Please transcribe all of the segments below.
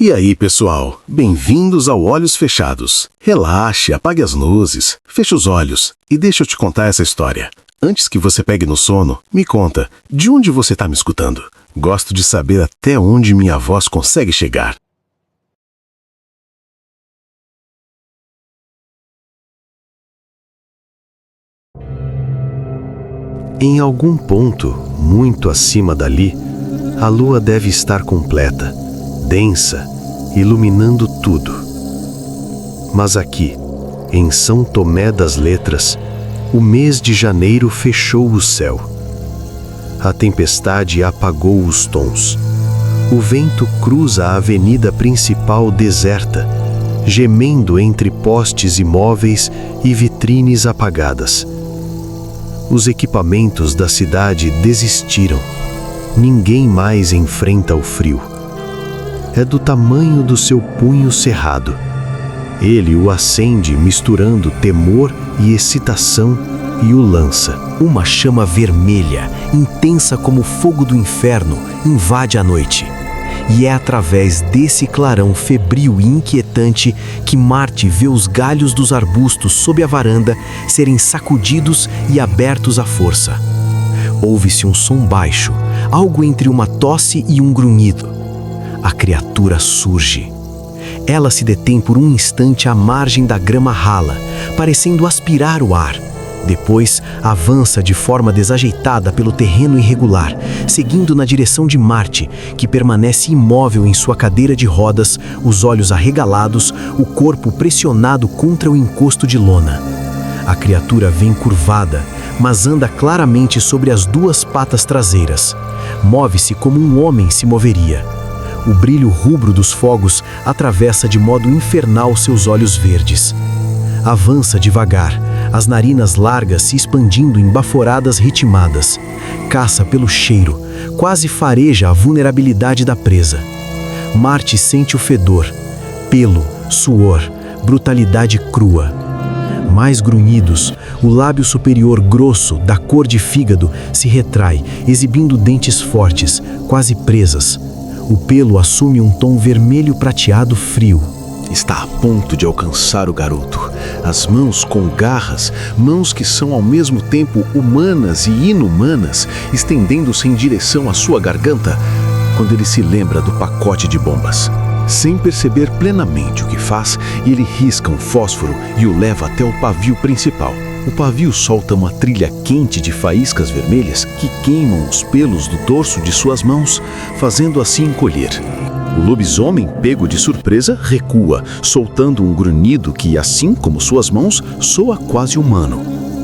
E aí, pessoal? Bem-vindos ao Olhos Fechados. Relaxe, apague as luzes, feche os olhos e deixa eu te contar essa história. Antes que você pegue no sono, me conta, de onde você está me escutando? Gosto de saber até onde minha voz consegue chegar. Em algum ponto, muito acima dali, a lua deve estar completa, densa, iluminando tudo. Mas aqui, em São Tomé das Letras, o mês de janeiro fechou o céu. A tempestade apagou os tons. O vento cruza a avenida principal deserta, gemendo entre postes imóveis e vitrines apagadas. Os equipamentos da cidade desistiram. Ninguém mais enfrenta o frio. É do tamanho do seu punho cerrado. Ele o acende misturando temor e excitação e o lança. Uma chama vermelha, intensa como o fogo do inferno, invade a noite. E é através desse clarão febril e inquietante que Marte vê os galhos dos arbustos sob a varanda serem sacudidos e abertos à força. Ouve-se um som baixo, algo entre uma tosse e um grunhido. A criatura surge. Ela se detém por um instante à margem da grama rala, parecendo aspirar o ar. Depois, avança de forma desajeitada pelo terreno irregular, seguindo na direção de Marte, que permanece imóvel em sua cadeira de rodas, os olhos arregalados, o corpo pressionado contra o encosto de lona. A criatura vem curvada, mas anda claramente sobre as duas patas traseiras. Move-se como um homem se moveria. O brilho rubro dos fogos atravessa de modo infernal seus olhos verdes. Avança devagar, as narinas largas se expandindo em baforadas ritmadas. Caça pelo cheiro, quase fareja a vulnerabilidade da presa. Marte sente o fedor, pelo, suor, brutalidade crua. Mais grunhidos, o lábio superior grosso, da cor de fígado, se retrai, exibindo dentes fortes, quase presas. O pelo assume um tom vermelho prateado frio. Está a ponto de alcançar o garoto. As mãos com garras, mãos que são ao mesmo tempo humanas e inumanas, estendendo-se em direção à sua garganta, quando ele se lembra do pacote de bombas. Sem perceber plenamente o que faz, ele risca um fósforo e o leva até o pavio principal. O pavio solta uma trilha quente de faíscas vermelhas que queimam os pelos do dorso de suas mãos, fazendo assim encolher. O lobisomem, pego de surpresa, recua, soltando um grunhido que, assim como suas mãos, soa quase humano.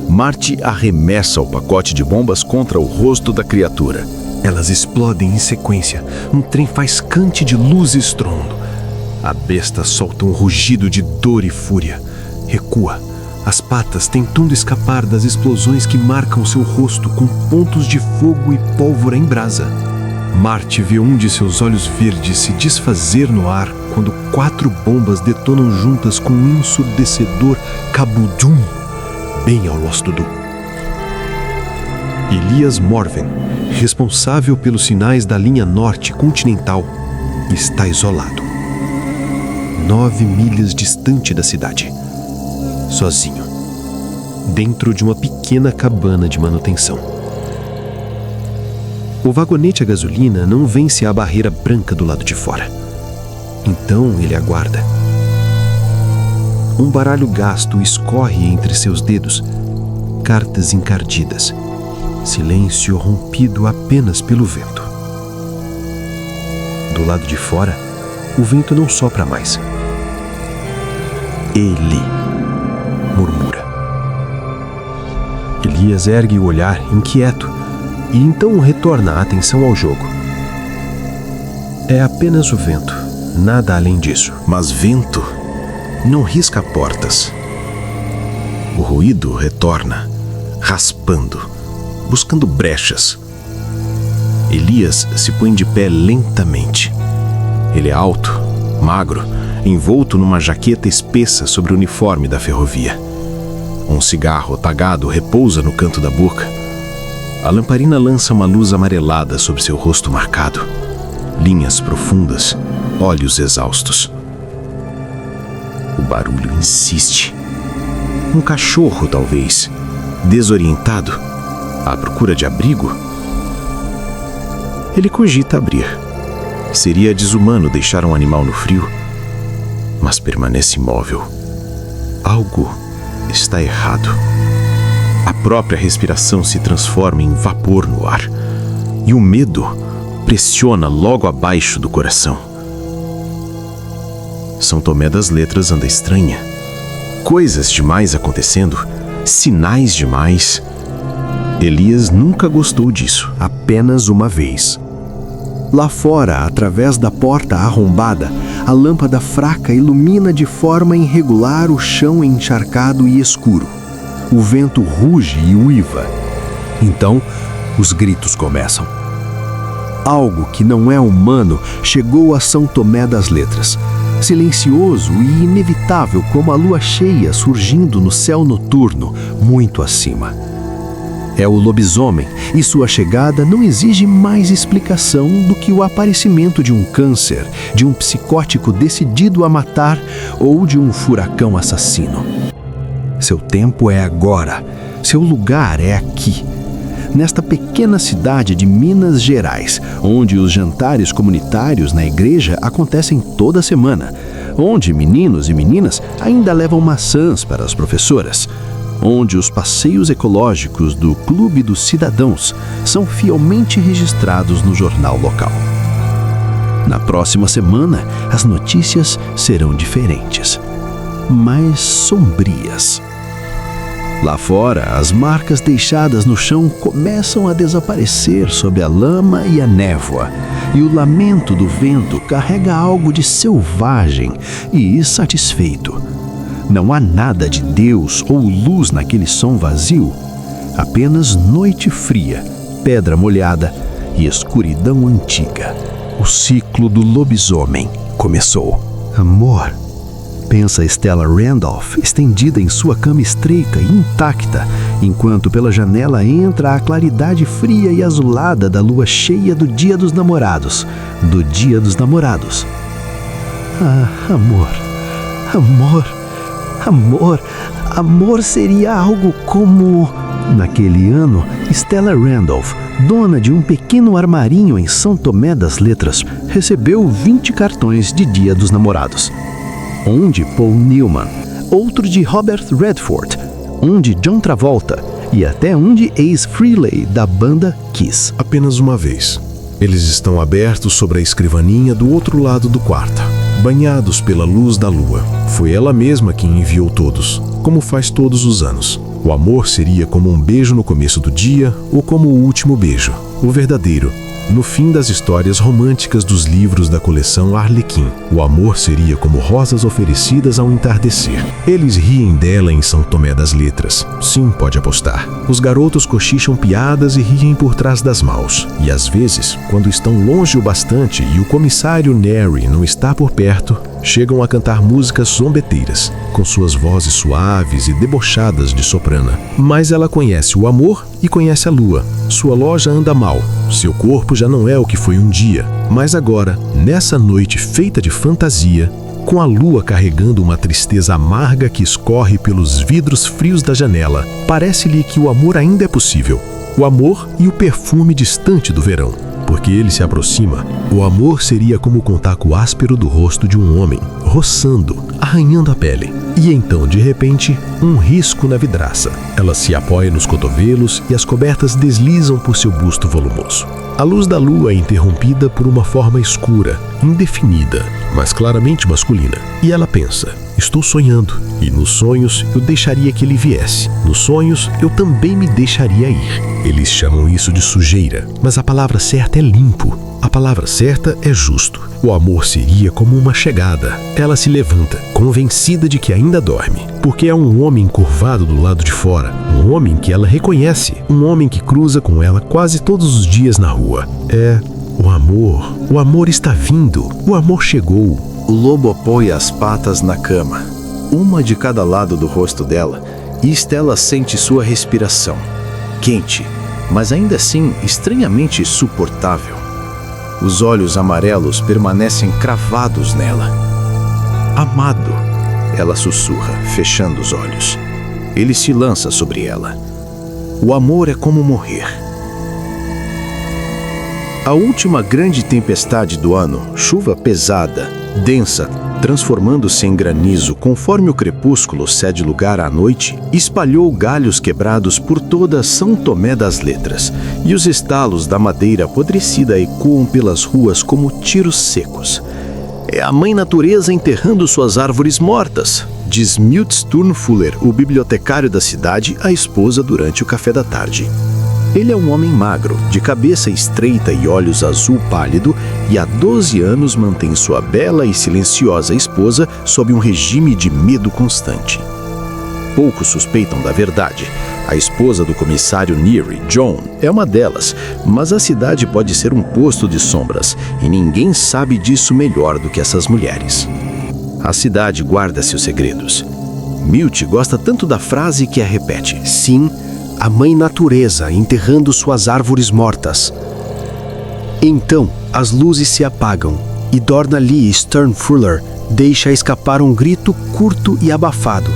Marte arremessa o pacote de bombas contra o rosto da criatura. Elas explodem em sequência, um trem faiscante de luz e estrondo. A besta solta um rugido de dor e fúria. Recua, as patas tentando escapar das explosões que marcam seu rosto com pontos de fogo e pólvora em brasa. Marte vê um de seus olhos verdes se desfazer no ar quando 4 bombas detonam juntas com um ensurdecedor cabudum, bem ao Lost-Dudu. Elias Morven, responsável pelos sinais da linha norte continental, está isolado. 9 milhas distante da cidade. Sozinho. Dentro de uma pequena cabana de manutenção. O vagonete a gasolina não vence a barreira branca do lado de fora. Então ele aguarda. Um baralho gasto escorre entre seus dedos, cartas encardidas, silêncio rompido apenas pelo vento. Do lado de fora, o vento não sopra mais. Ele murmura. Elias ergue o olhar inquieto e então retorna a atenção ao jogo. É apenas o vento, nada além disso. Mas vento não risca portas. O ruído retorna, raspando, buscando brechas. Elias se põe de pé lentamente. Ele é alto, magro, envolto numa jaqueta espessa sobre o uniforme da ferrovia. Um cigarro apagado repousa no canto da boca. A lamparina lança uma luz amarelada sobre seu rosto marcado. Linhas profundas, olhos exaustos. O barulho insiste. Um cachorro, talvez, desorientado, à procura de abrigo. Ele cogita abrir. Seria desumano deixar um animal no frio, mas permanece imóvel. Algo está errado. A própria respiração se transforma em vapor no ar, e o medo pressiona logo abaixo do coração. São Tomé das Letras anda estranha. Coisas demais acontecendo, sinais demais. Elias nunca gostou disso. Apenas uma vez. Lá fora, através da porta arrombada, a lâmpada fraca ilumina de forma irregular o chão encharcado e escuro. O vento ruge e uiva. Então, os gritos começam. Algo que não é humano chegou a São Tomé das Letras. Silencioso e inevitável como a lua cheia surgindo no céu noturno, muito acima. É o lobisomem, e sua chegada não exige mais explicação do que o aparecimento de um câncer, de um psicótico decidido a matar ou de um furacão assassino. Seu tempo é agora, seu lugar é aqui. Nesta pequena cidade de Minas Gerais, onde os jantares comunitários na igreja acontecem toda semana, onde meninos e meninas ainda levam maçãs para as professoras, onde os passeios ecológicos do Clube dos Cidadãos são fielmente registrados no jornal local. Na próxima semana, as notícias serão diferentes, mais sombrias. Lá fora, as marcas deixadas no chão começam a desaparecer sob a lama e a névoa, e o lamento do vento carrega algo de selvagem e insatisfeito. Não há nada de Deus ou luz naquele som vazio, apenas noite fria, pedra molhada e escuridão antiga. O ciclo do lobisomem começou. Amor, pensa Stella Randolph, estendida em sua cama estreita e intacta, enquanto pela janela entra a claridade fria e azulada da lua cheia do Dia dos Namorados. Do Dia dos Namorados. Ah, amor, amor, amor, amor seria algo como... Naquele ano, Stella Randolph, dona de um pequeno armarinho em São Tomé das Letras, recebeu 20 cartões de Dia dos Namorados. Um de Paul Newman, outro de Robert Redford, um de John Travolta e até um de Ace Frehley, da banda Kiss. Apenas uma vez. Eles estão abertos sobre a escrivaninha do outro lado do quarto, banhados pela luz da lua. Foi ela mesma quem enviou todos, como faz todos os anos. O amor seria como um beijo no começo do dia ou como o último beijo, o verdadeiro. No fim das histórias românticas dos livros da coleção Arlequim, o amor seria como rosas oferecidas ao entardecer. Eles riem dela em São Tomé das Letras. Sim, pode apostar. Os garotos cochicham piadas e riem por trás das maus. E às vezes, quando estão longe o bastante e o comissário Neri não está por perto, chegam a cantar músicas zombeteiras, com suas vozes suaves e debochadas de soprana. Mas ela conhece o amor e conhece a lua. Sua loja anda mal, seu corpo já não é o que foi um dia. Mas agora, nessa noite feita de fantasia, com a lua carregando uma tristeza amarga que escorre pelos vidros frios da janela, parece-lhe que o amor ainda é possível. O amor e o perfume distante do verão. Porque ele se aproxima. O amor seria como o contato áspero do rosto de um homem, roçando, arranhando a pele. E então, de repente, um risco na vidraça. Ela se apoia nos cotovelos e as cobertas deslizam por seu busto volumoso. A luz da lua é interrompida por uma forma escura, indefinida, mas claramente masculina. E ela pensa: estou sonhando, e nos sonhos eu deixaria que ele viesse. Nos sonhos eu também me deixaria ir. Eles chamam isso de sujeira, mas a palavra certa é limpo. A palavra certa é justo. O amor seria como uma chegada. Ela se levanta, convencida de que ainda dorme, porque é um homem curvado do lado de fora, um homem que ela reconhece, um homem que cruza com ela quase todos os dias na rua. É o amor está vindo, o amor chegou. O lobo apoia as patas na cama, uma de cada lado do rosto dela, e Stella sente sua respiração, quente, mas ainda assim estranhamente suportável. Os olhos amarelos permanecem cravados nela. Amado, ela sussurra, fechando os olhos. Ele se lança sobre ela. O amor é como morrer. A última grande tempestade do ano, chuva pesada, densa, transformando-se em granizo conforme o crepúsculo cede lugar à noite, espalhou galhos quebrados por toda São Tomé das Letras, e os estalos da madeira apodrecida ecoam pelas ruas como tiros secos. É a mãe natureza enterrando suas árvores mortas, diz Milt Sturmfuller, o bibliotecário da cidade, à esposa durante o café da tarde. Ele é um homem magro, de cabeça estreita e olhos azul pálido, e há 12 anos mantém sua bela e silenciosa esposa sob um regime de medo constante. Poucos suspeitam da verdade. A esposa do comissário Neary, John, é uma delas, mas a cidade pode ser um posto de sombras, e ninguém sabe disso melhor do que essas mulheres. A cidade guarda seus segredos. Milt gosta tanto da frase que a repete. Sim, a mãe natureza enterrando suas árvores mortas. Então, as luzes se apagam e Dorna Lee Sturnfuller deixa escapar um grito curto e abafado.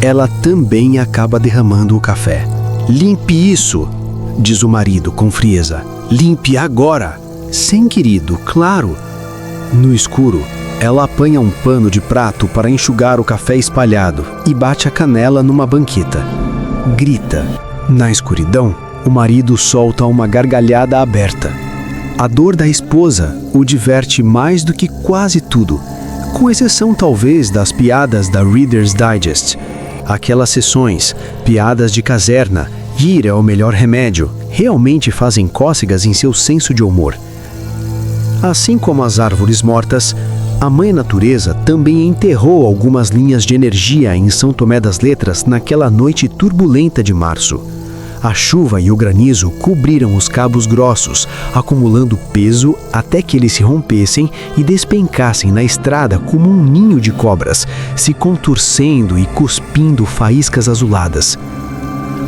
Ela também acaba derramando o café. Limpe isso, diz o marido com frieza. Limpe agora. Sem querido, claro. No escuro, ela apanha um pano de prato para enxugar o café espalhado e bate a canela numa banqueta. Grita. Na escuridão, o marido solta uma gargalhada aberta. A dor da esposa o diverte mais do que quase tudo, com exceção talvez das piadas da Reader's Digest. Aquelas sessões, piadas de caserna, rir é o melhor remédio, realmente fazem cócegas em seu senso de humor. Assim como as árvores mortas, a mãe natureza também enterrou algumas linhas de energia em São Tomé das Letras naquela noite turbulenta de março. A chuva e o granizo cobriram os cabos grossos, acumulando peso até que eles se rompessem e despencassem na estrada como um ninho de cobras, se contorcendo e cuspindo faíscas azuladas.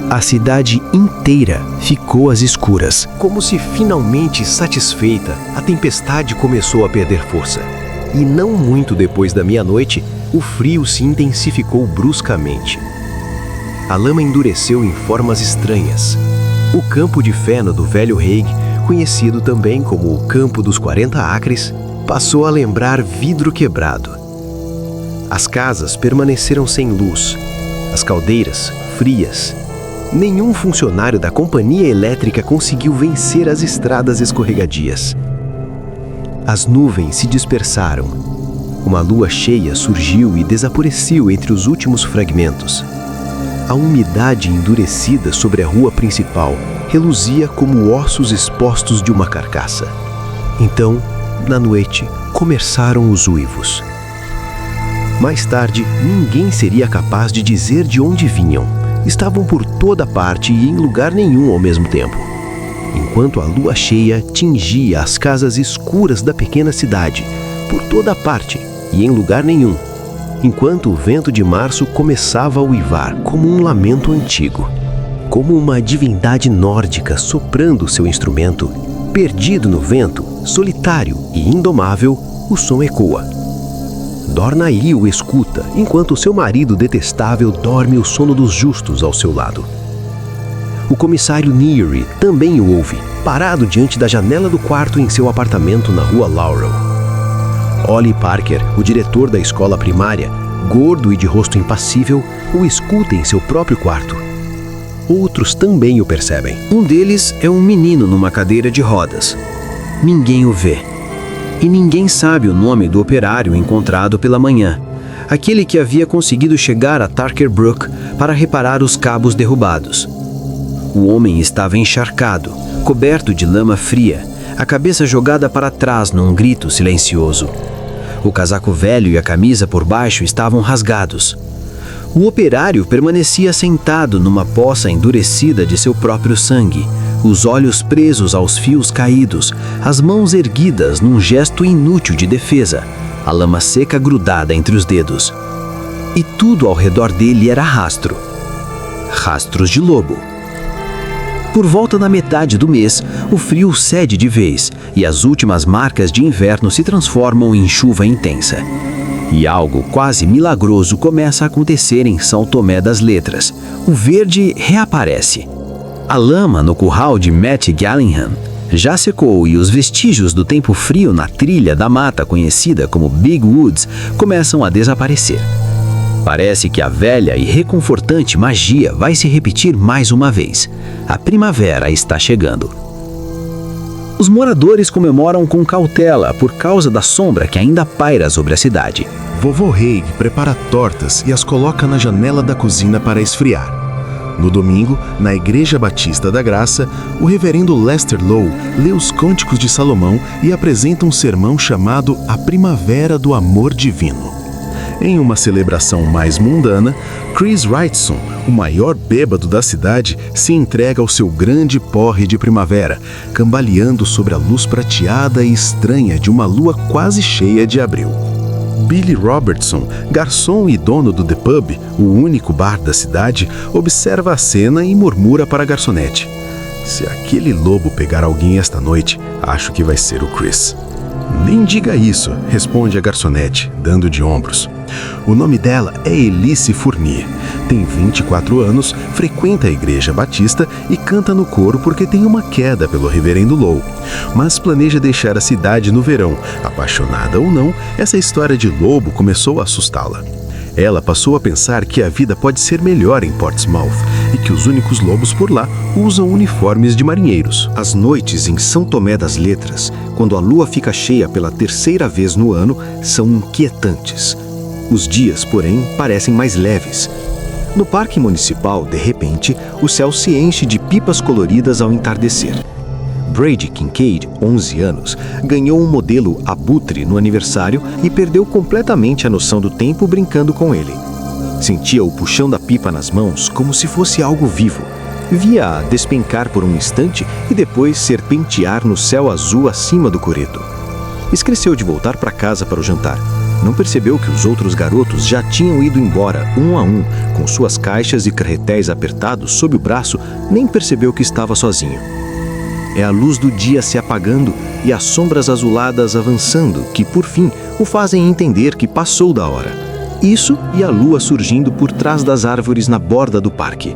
A cidade inteira ficou às escuras. Como se finalmente satisfeita, a tempestade começou a perder força. E não muito depois da meia-noite, o frio se intensificou bruscamente. A lama endureceu em formas estranhas. O campo de feno do velho Hague, conhecido também como o Campo dos 40 Acres, passou a lembrar vidro quebrado. As casas permaneceram sem luz, as caldeiras frias. Nenhum funcionário da companhia elétrica conseguiu vencer as estradas escorregadias. As nuvens se dispersaram. Uma lua cheia surgiu e desapareceu entre os últimos fragmentos. A umidade endurecida sobre a rua principal reluzia como ossos expostos de uma carcaça. Então, na noite, começaram os uivos. Mais tarde, ninguém seria capaz de dizer de onde vinham. Estavam por toda parte e em lugar nenhum ao mesmo tempo. Enquanto a lua cheia tingia as casas escuras da pequena cidade, por toda parte e em lugar nenhum. Enquanto o vento de março começava a uivar como um lamento antigo, como uma divindade nórdica soprando seu instrumento, perdido no vento, solitário e indomável, o som ecoa. Dorna Lee o escuta, enquanto seu marido detestável dorme o sono dos justos ao seu lado. O comissário Neary também o ouve, parado diante da janela do quarto em seu apartamento na rua Laurel. Ollie Parker, o diretor da escola primária, gordo e de rosto impassível, o escuta em seu próprio quarto. Outros também o percebem. Um deles é um menino numa cadeira de rodas. Ninguém o vê. E ninguém sabe o nome do operário encontrado pela manhã, aquele que havia conseguido chegar a Tarker Brook para reparar os cabos derrubados. O homem estava encharcado, coberto de lama fria, a cabeça jogada para trás num grito silencioso. O casaco velho e a camisa por baixo estavam rasgados. O operário permanecia sentado numa poça endurecida de seu próprio sangue, os olhos presos aos fios caídos, as mãos erguidas num gesto inútil de defesa, a lama seca grudada entre os dedos. E tudo ao redor dele era rastro. Rastros de lobo. Por volta da metade do mês, o frio cede de vez e as últimas marcas de inverno se transformam em chuva intensa. E algo quase milagroso começa a acontecer em São Tomé das Letras. O verde reaparece. A lama no curral de Matt Gallingham já secou e os vestígios do tempo frio na trilha da mata conhecida como Big Woods começam a desaparecer. Parece que a velha e reconfortante magia vai se repetir mais uma vez. A primavera está chegando. Os moradores comemoram com cautela por causa da sombra que ainda paira sobre a cidade. Vovô Haig prepara tortas e as coloca na janela da cozinha para esfriar. No domingo, na Igreja Batista da Graça, o reverendo Lester Lowe lê os Cânticos de Salomão e apresenta um sermão chamado A Primavera do Amor Divino. Em uma celebração mais mundana, Chris Wrightson, o maior bêbado da cidade, se entrega ao seu grande porre de primavera, cambaleando sobre a luz prateada e estranha de uma lua quase cheia de abril. Billy Robertson, garçom e dono do The Pub, o único bar da cidade, observa a cena e murmura para a garçonete: "Se aquele lobo pegar alguém esta noite, acho que vai ser o Chris." "Nem diga isso", responde a garçonete, dando de ombros. O nome dela é Elise Fournier. Tem 24 anos, frequenta a Igreja Batista e canta no coro porque tem uma queda pelo reverendo Lowe. Mas planeja deixar a cidade no verão. Apaixonada ou não, essa história de lobo começou a assustá-la. Ela passou a pensar que a vida pode ser melhor em Portsmouth e que os únicos lobos por lá usam uniformes de marinheiros. As noites em São Tomé das Letras, quando a lua fica cheia pela terceira vez no ano, são inquietantes. Os dias, porém, parecem mais leves. No parque municipal, de repente, o céu se enche de pipas coloridas ao entardecer. Brady Kincaid, 11 anos, ganhou um modelo abutre no aniversário e perdeu completamente a noção do tempo brincando com ele. Sentia o puxão da pipa nas mãos como se fosse algo vivo. Via-a despencar por um instante e depois serpentear no céu azul acima do coreto. Esqueceu de voltar para casa para o jantar. Não percebeu que os outros garotos já tinham ido embora, um a um, com suas caixas e carretéis apertados sob o braço, nem percebeu que estava sozinho. É a luz do dia se apagando e as sombras azuladas avançando que, por fim, o fazem entender que passou da hora. Isso e a lua surgindo por trás das árvores na borda do parque.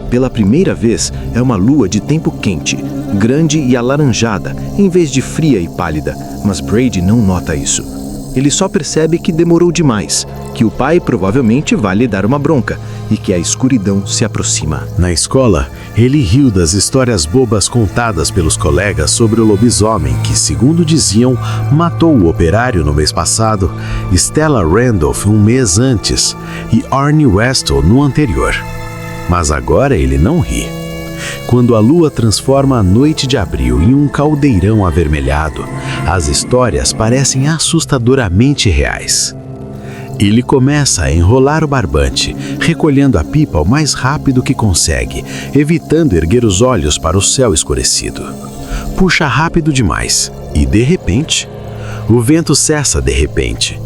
Pela primeira vez, é uma lua de tempo quente, grande e alaranjada, em vez de fria e pálida, mas Brady não nota isso. Ele só percebe que demorou demais, que o pai provavelmente vai lhe dar uma bronca e que a escuridão se aproxima. Na escola, ele riu das histórias bobas contadas pelos colegas sobre o lobisomem que, segundo diziam, matou o operário no mês passado, Stella Randolph um mês antes e Arnie Westall no anterior. Mas agora ele não ri. Quando a lua transforma a noite de abril em um caldeirão avermelhado, as histórias parecem assustadoramente reais. Ele começa a enrolar o barbante, recolhendo a pipa o mais rápido que consegue, evitando erguer os olhos para o céu escurecido. Puxa rápido demais e, de repente, o vento cessa de repente.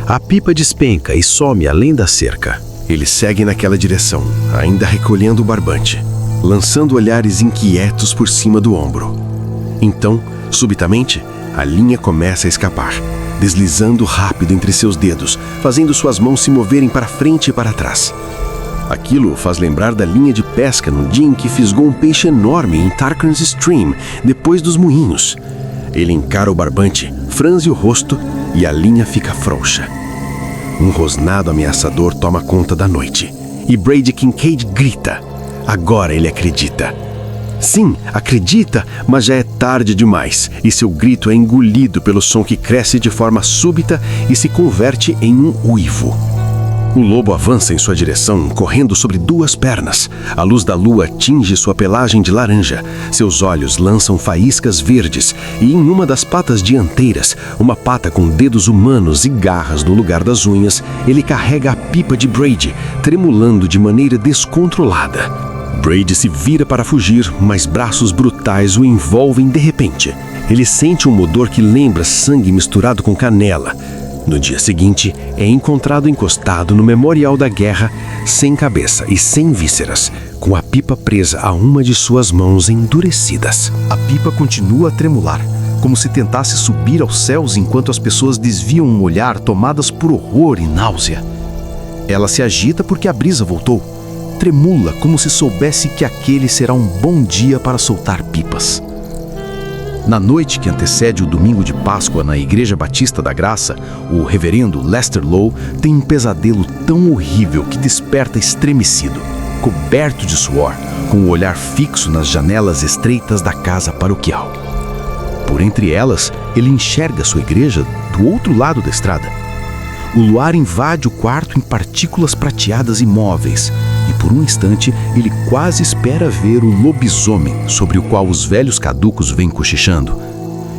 A pipa despenca e some além da cerca. Ele segue naquela direção, ainda recolhendo o barbante, lançando olhares inquietos por cima do ombro. Então, subitamente, a linha começa a escapar, deslizando rápido entre seus dedos, fazendo suas mãos se moverem para frente e para trás. Aquilo o faz lembrar da linha de pesca no dia em que fisgou um peixe enorme em Tarkins Stream, depois dos moinhos. Ele encara o barbante, franze o rosto e a linha fica frouxa. Um rosnado ameaçador toma conta da noite, e Brady Kincaid grita. Agora ele acredita. Sim, acredita, mas já é tarde demais, e seu grito é engolido pelo som que cresce de forma súbita e se converte em um uivo. O lobo avança em sua direção, correndo sobre duas pernas. A luz da lua tinge sua pelagem de laranja. Seus olhos lançam faíscas verdes e, em uma das patas dianteiras, uma pata com dedos humanos e garras no lugar das unhas, ele carrega a pipa de Brady, tremulando de maneira descontrolada. Brady se vira para fugir, mas braços brutais o envolvem de repente. Ele sente um odor que lembra sangue misturado com canela. No dia seguinte, é encontrado encostado no memorial da guerra, sem cabeça e sem vísceras, com a pipa presa a uma de suas mãos endurecidas. A pipa continua a tremular, como se tentasse subir aos céus enquanto as pessoas desviam um olhar tomadas por horror e náusea. Ela se agita porque a brisa voltou. Tremula como se soubesse que aquele será um bom dia para soltar pipas. Na noite que antecede o domingo de Páscoa na Igreja Batista da Graça, o reverendo Lester Lowe tem um pesadelo tão horrível que desperta estremecido, coberto de suor, com o olhar fixo nas janelas estreitas da casa paroquial. Por entre elas, ele enxerga sua igreja do outro lado da estrada. O luar invade o quarto em partículas prateadas imóveis, e por um instante ele quase espera ver o lobisomem sobre o qual os velhos caducos vêm cochichando.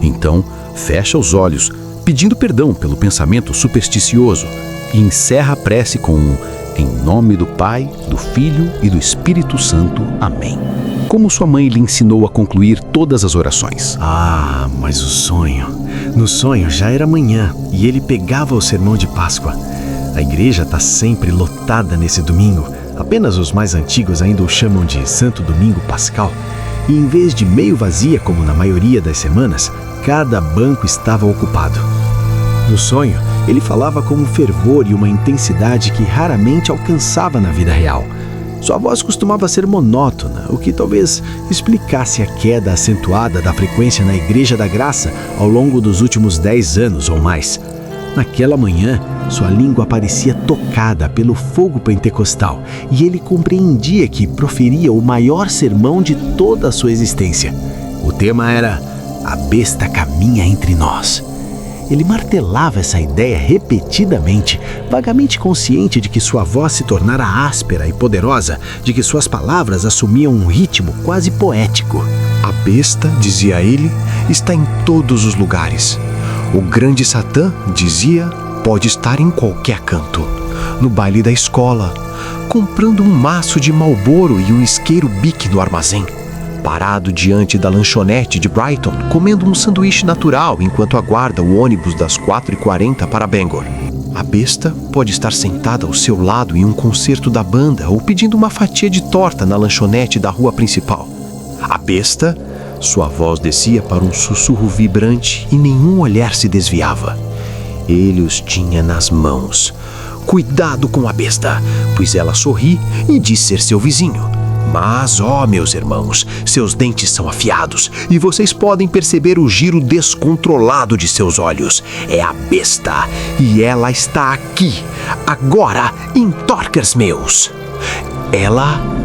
Então, fecha os olhos, pedindo perdão pelo pensamento supersticioso, e encerra a prece com um "Em nome do Pai, do Filho e do Espírito Santo. Amém", como sua mãe lhe ensinou a concluir todas as orações. Ah, mas o sonho. No sonho já era manhã e ele pegava o sermão de Páscoa. A igreja está sempre lotada nesse domingo. Apenas os mais antigos ainda o chamam de Santo Domingo Pascal. E em vez de meio vazia, como na maioria das semanas, cada banco estava ocupado. No sonho, ele falava com um fervor e uma intensidade que raramente alcançava na vida real. Sua voz costumava ser monótona, o que talvez explicasse a queda acentuada da frequência na Igreja da Graça ao longo dos últimos 10 anos ou mais. Naquela manhã, sua língua parecia tocada pelo fogo pentecostal e ele compreendia que proferia o maior sermão de toda a sua existência. O tema era "A besta caminha entre nós". Ele martelava essa ideia repetidamente, vagamente consciente de que sua voz se tornara áspera e poderosa, de que suas palavras assumiam um ritmo quase poético. A besta, dizia ele, está em todos os lugares. O grande Satã, dizia, pode estar em qualquer canto. No baile da escola, comprando um maço de Marlboro e um isqueiro Bic no armazém. Parado diante da lanchonete de Brighton, comendo um sanduíche natural enquanto aguarda o ônibus das 4h40 para Bangor. A besta pode estar sentada ao seu lado em um concerto da banda ou pedindo uma fatia de torta na lanchonete da rua principal. A besta, sua voz descia para um sussurro vibrante e nenhum olhar se desviava. Ele os tinha nas mãos. Cuidado com a besta, pois ela sorri e diz ser seu vizinho. Mas, meus irmãos, seus dentes são afiados e vocês podem perceber o giro descontrolado de seus olhos. É a besta e ela está aqui, agora, em Torkers Mills.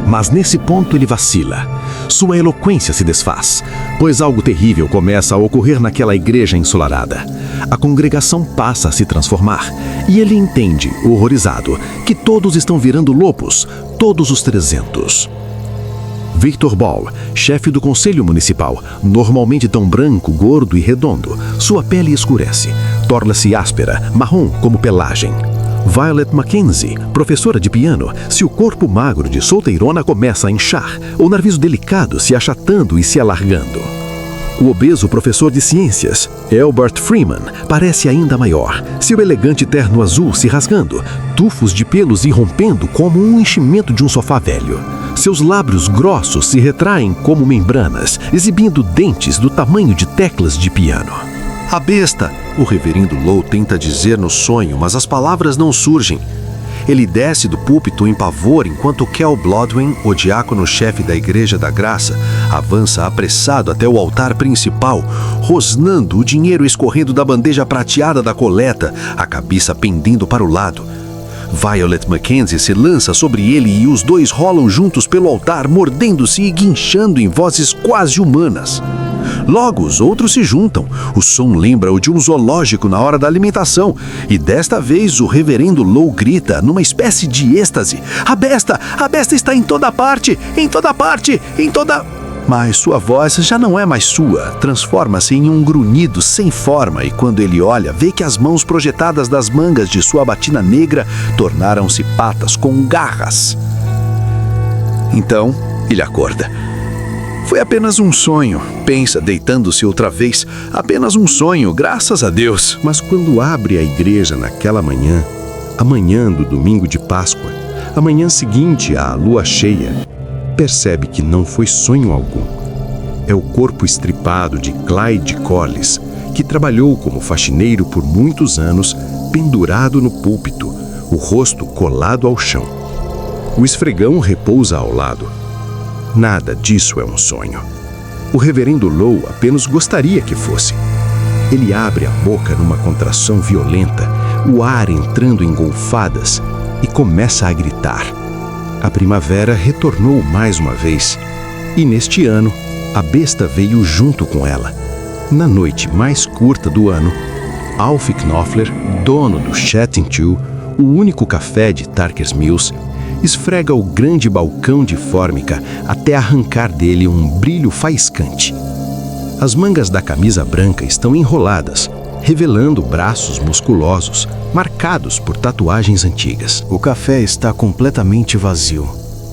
Mas nesse ponto ele vacila. Sua eloquência se desfaz, pois algo terrível começa a ocorrer naquela igreja ensolarada. A congregação passa a se transformar e ele entende, horrorizado, que todos estão virando lobos, todos os 300. Victor Ball, chefe do conselho municipal, normalmente tão branco, gordo e redondo, sua pele escurece, torna-se áspera, marrom como pelagem. Violet Mackenzie, professora de piano, seu corpo magro de solteirona começa a inchar, o nariz delicado se achatando e se alargando. O obeso professor de ciências, Albert Freeman, parece ainda maior, seu elegante terno azul se rasgando, tufos de pelos irrompendo como um enchimento de um sofá velho. Seus lábios grossos se retraem como membranas, exibindo dentes do tamanho de teclas de piano. A besta, o reverendo Lowe tenta dizer no sonho, mas as palavras não surgem. Ele desce do púlpito em pavor enquanto Kel Blodwin, o diácono-chefe da Igreja da Graça, avança apressado até o altar principal, rosnando o dinheiro escorrendo da bandeja prateada da coleta, a cabeça pendendo para o lado. Violet Mackenzie se lança sobre ele e os dois rolam juntos pelo altar, mordendo-se e guinchando em vozes quase humanas. Logo, os outros se juntam. O som lembra o de um zoológico na hora da alimentação. E desta vez, o reverendo Lowe grita, numa espécie de êxtase: A besta está em toda parte! Em toda parte! Em toda... Mas sua voz já não é mais sua, transforma-se em um grunhido sem forma e quando ele olha, vê que as mãos projetadas das mangas de sua batina negra tornaram-se patas com garras. Então, ele acorda. Foi apenas um sonho. Pensa, deitando-se outra vez. Apenas um sonho, graças a Deus. Mas quando abre a igreja naquela manhã, a manhã do domingo de Páscoa, a manhã seguinte à lua cheia, percebe que não foi sonho algum. É o corpo estripado de Clyde Collis, que trabalhou como faxineiro por muitos anos, pendurado no púlpito, o rosto colado ao chão. O esfregão repousa ao lado. Nada disso é um sonho. O reverendo Lowe apenas gostaria que fosse. Ele abre a boca numa contração violenta, o ar entrando em golfadas, e começa a gritar. A primavera retornou mais uma vez, e neste ano, a besta veio junto com ela. Na noite mais curta do ano, Alf Knopfler, dono do Chatting Two, o único café de Tarker's Mills, esfrega o grande balcão de fórmica até arrancar dele um brilho faiscante. As mangas da camisa branca estão enroladas, revelando braços musculosos, marcados por tatuagens antigas. O café está completamente vazio.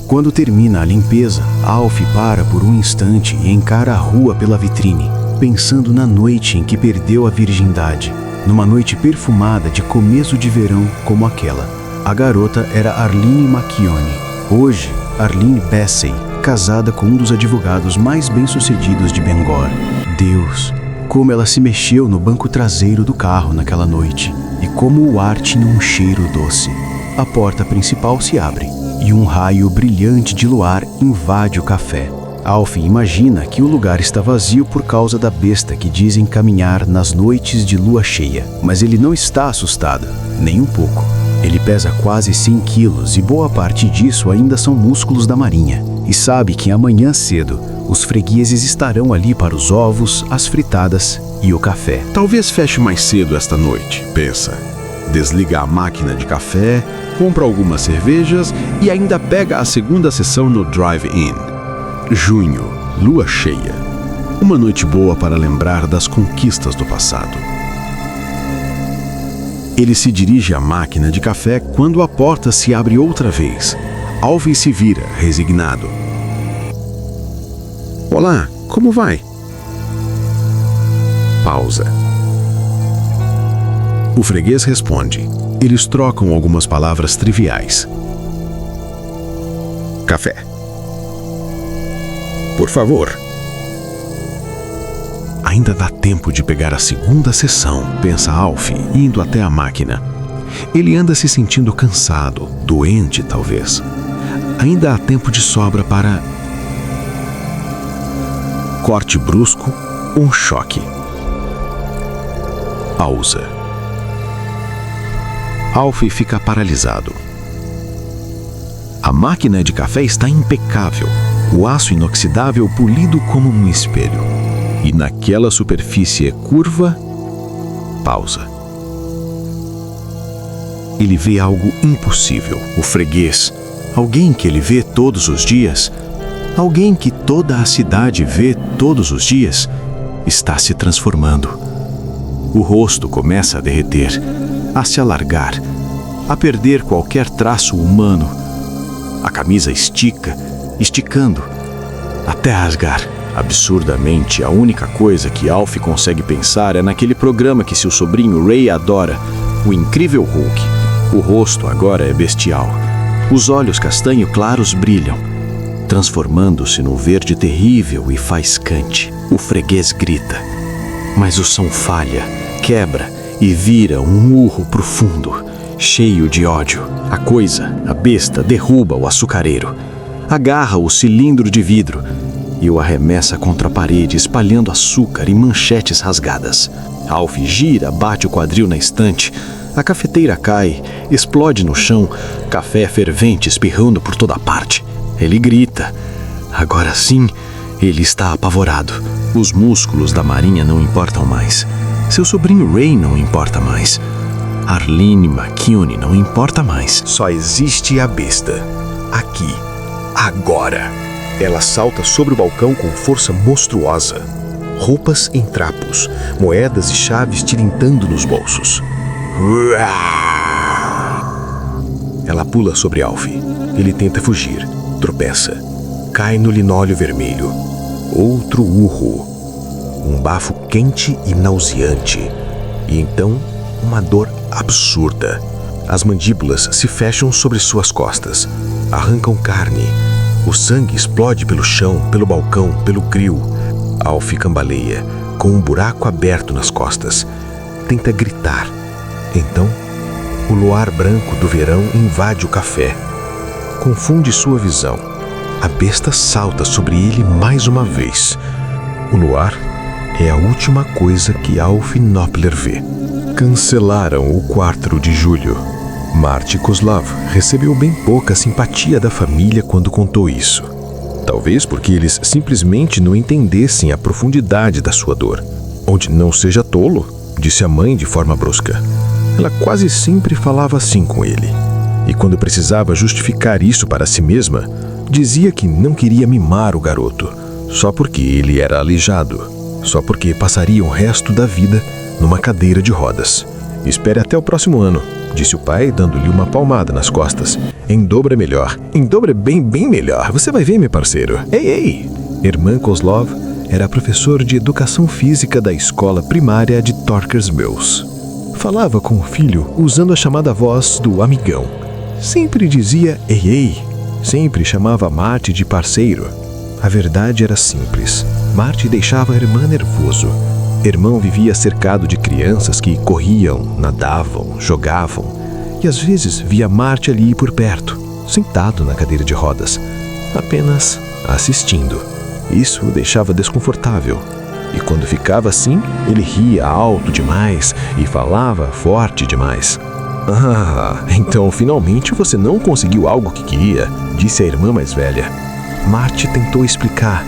Quando termina a limpeza, Alf para por um instante e encara a rua pela vitrine, pensando na noite em que perdeu a virgindade, numa noite perfumada de começo de verão como aquela. A garota era Arlene Macchione. Hoje, Arlene Bassey, casada com um dos advogados mais bem-sucedidos de Bangor. Deus, como ela se mexeu no banco traseiro do carro naquela noite, e como o ar tinha um cheiro doce. A porta principal se abre, e um raio brilhante de luar invade o café. Alf imagina que o lugar está vazio por causa da besta que dizem caminhar nas noites de lua cheia. Mas ele não está assustado, nem um pouco. Ele pesa quase 100 quilos e boa parte disso ainda são músculos da marinha. E sabe que amanhã cedo, os fregueses estarão ali para os ovos, as fritadas e o café. Talvez feche mais cedo esta noite, pensa. Desliga a máquina de café, compra algumas cervejas e ainda pega a segunda sessão no drive-in. Junho, lua cheia. Uma noite boa para lembrar das conquistas do passado. Ele se dirige à máquina de café quando a porta se abre outra vez. Alf se vira, resignado. Olá, como vai? Pausa. O freguês responde. Eles trocam algumas palavras triviais. Café. Por favor. Ainda dá tempo de pegar a segunda sessão, pensa Alf, indo até a máquina. Ele anda se sentindo cansado, doente talvez. Ainda há tempo de sobra para... Corte brusco, um choque. Pausa. Alf fica paralisado. A máquina de café está impecável, o aço inoxidável polido como um espelho. E naquela superfície curva, pausa. Ele vê algo impossível. O freguês, alguém que ele vê todos os dias, alguém que toda a cidade vê todos os dias, está se transformando. O rosto começa a derreter, a se alargar, a perder qualquer traço humano. A camisa estica, esticando, até rasgar. Absurdamente, a única coisa que Alf consegue pensar é naquele programa que seu sobrinho Ray adora, o Incrível Hulk. O rosto agora é bestial. Os olhos castanho claros brilham, transformando-se num verde terrível e faiscante. O freguês grita, mas o som falha, quebra e vira um urro profundo, cheio de ódio. A coisa, a besta, derruba o açucareiro, agarra o cilindro de vidro e o arremessa contra a parede, espalhando açúcar e manchetes rasgadas. Alf gira, bate o quadril na estante. A cafeteira cai, explode no chão, café fervente espirrando por toda parte. Ele grita. Agora sim, ele está apavorado. Os músculos da marinha não importam mais. Seu sobrinho Ray não importa mais. Arlene Macchione não importa mais. Só existe a besta. Aqui. Agora. Ela salta sobre o balcão com força monstruosa. Roupas em trapos, moedas e chaves tilintando nos bolsos. Ela pula sobre Alf. Ele tenta fugir, tropeça, cai no linóleo vermelho. outro urro, um bafo quente e nauseante, e então uma dor absurda. As mandíbulas se fecham sobre suas costas, arrancam carne. O sangue explode pelo chão, pelo balcão, pelo grill. Alf cambaleia, com um buraco aberto nas costas. Tenta gritar. Então, o luar branco do verão invade o café. Confunde sua visão. A besta salta sobre ele mais uma vez. O luar é a última coisa que Alf Noppler vê. Cancelaram o 4 de julho. Marty Kozlov recebeu bem pouca simpatia da família quando contou isso. Talvez porque eles simplesmente não entendessem a profundidade da sua dor. Onde não seja tolo, disse a mãe de forma brusca. Ela quase sempre falava assim com ele. E quando precisava justificar isso para si mesma, dizia que não queria mimar o garoto, só porque ele era aleijado, só porque passaria o resto da vida numa cadeira de rodas. Espere até o próximo ano, disse o pai, dando-lhe uma palmada nas costas. Em dobro é melhor. Em dobro é bem melhor. Você vai ver, meu parceiro. Ei! Irmã Kozlov era professor de educação física da escola primária de Torkers Mills. Falava com o filho usando a chamada voz do amigão. Sempre dizia ei. Sempre chamava Marty de parceiro. A verdade era simples. Marty deixava a irmã nervoso. Irmão vivia cercado de crianças que corriam, nadavam, jogavam, e às vezes via Marty ali por perto, sentado na cadeira de rodas, apenas assistindo. Isso o deixava desconfortável, e quando ficava assim, ele ria alto demais e falava forte demais. Ah, então finalmente você não conseguiu algo que queria, disse a irmã mais velha. Marty tentou explicar.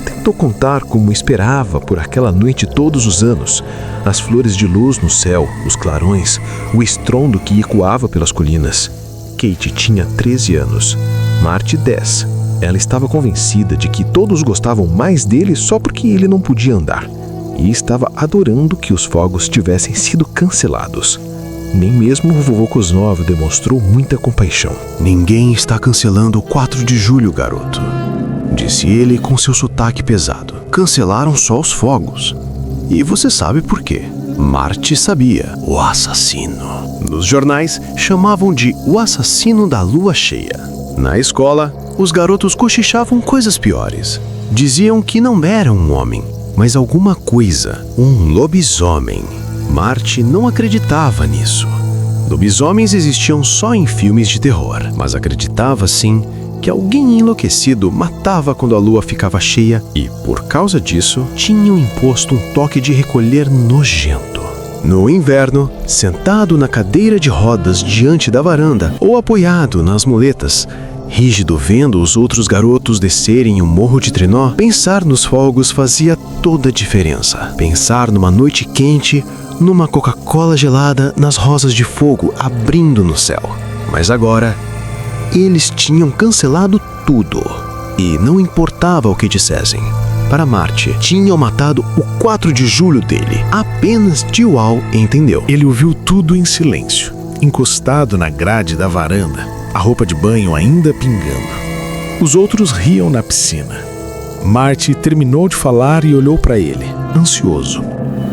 Tentou contar como esperava por aquela noite todos os anos. As flores de luz no céu, os clarões, o estrondo que ecoava pelas colinas. Kate tinha 13 anos, Marty 10. Ela estava convencida de que todos gostavam mais dele só porque ele não podia andar. E estava adorando que os fogos tivessem sido cancelados. Nem mesmo o vovô Kozlov demonstrou muita compaixão. Ninguém está cancelando o 4 de julho, garoto, disse ele com seu sotaque pesado. Cancelaram só os fogos. E você sabe por quê. Marty sabia. O assassino. Nos jornais, chamavam de o assassino da lua cheia. Na escola, os garotos cochichavam coisas piores. Diziam que não era um homem, mas alguma coisa. Um lobisomem. Marty não acreditava nisso. Lobisomens existiam só em filmes de terror, mas acreditava sim que alguém enlouquecido matava quando a lua ficava cheia e, por causa disso, tinham imposto um toque de recolher nojento. No inverno, sentado na cadeira de rodas diante da varanda ou apoiado nas muletas, rígido vendo os outros garotos descerem o morro de trenó, pensar nos fogos fazia toda a diferença. Pensar numa noite quente, numa Coca-Cola gelada, nas rosas de fogo abrindo no céu. Mas agora, eles tinham cancelado tudo. E não importava o que dissessem. Para Marty, tinham matado o 4 de julho dele. Apenas Tio-Al entendeu. Ele ouviu tudo em silêncio, encostado na grade da varanda, a roupa de banho ainda pingando. Os outros riam na piscina. Marty terminou de falar e olhou para ele, ansioso.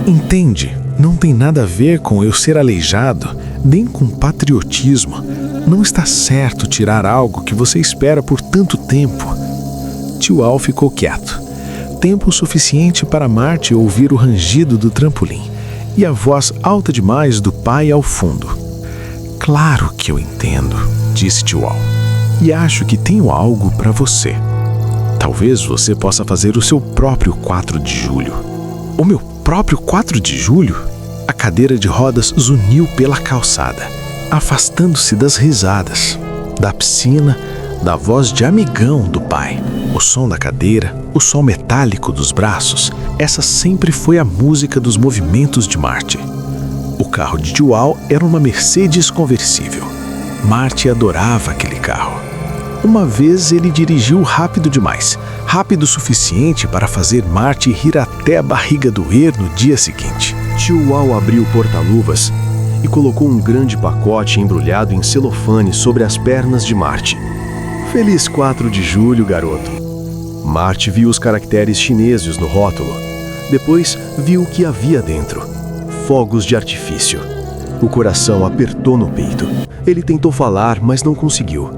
Entende, não tem nada a ver com eu ser aleijado, nem com patriotismo. Não está certo tirar algo que você espera por tanto tempo. Tio-Al ficou quieto. Tempo suficiente para Marty ouvir o rangido do trampolim e a voz alta demais do pai ao fundo. Claro que eu entendo, disse Tio-Al, e acho que tenho algo para você. Talvez você possa fazer o seu próprio 4 de julho. O meu próprio 4 de julho? A cadeira de rodas zuniu pela calçada, afastando-se das risadas, da piscina, da voz de amigão do pai. O som da cadeira, o som metálico dos braços, essa sempre foi a música dos movimentos de Marty. O carro de Tio-Al era uma Mercedes conversível. Marty adorava aquele carro. Uma vez ele dirigiu rápido demais, rápido o suficiente para fazer Marty rir até a barriga doer no dia seguinte. Tio-Al abriu o porta-luvas e colocou um grande pacote embrulhado em celofane sobre as pernas de Marty. Feliz 4 de julho, garoto. Marty viu os caracteres chineses no rótulo. Depois viu o que havia dentro. Fogos de artifício. O coração apertou no peito. Ele tentou falar, mas não conseguiu.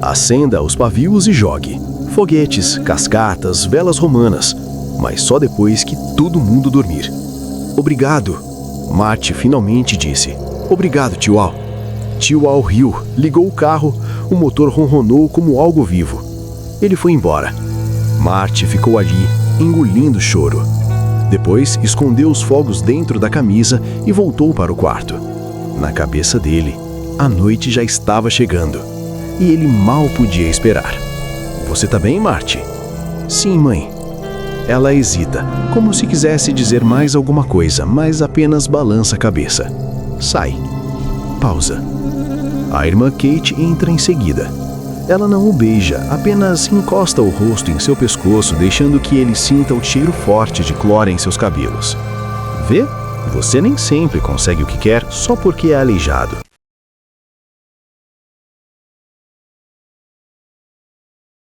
Acenda os pavios e jogue. Foguetes, cascatas, velas romanas. Mas só depois que todo mundo dormir. Obrigado. Marty finalmente disse. Obrigado, tio Al. Tio Al riu, ligou o carro, o motor ronronou como algo vivo. Ele foi embora. Marty ficou ali, engolindo o choro. Depois, escondeu os fogos dentro da camisa e voltou para o quarto. Na cabeça dele, a noite já estava chegando. E ele mal podia esperar. Você tá bem, Marty? Sim, mãe. Ela hesita, como se quisesse dizer mais alguma coisa, mas apenas balança a cabeça. Sai. Pausa. A irmã Kate entra em seguida. Ela não o beija, apenas encosta o rosto em seu pescoço, deixando que ele sinta o cheiro forte de cloro em seus cabelos. Vê? Você nem sempre consegue o que quer só porque é aleijado.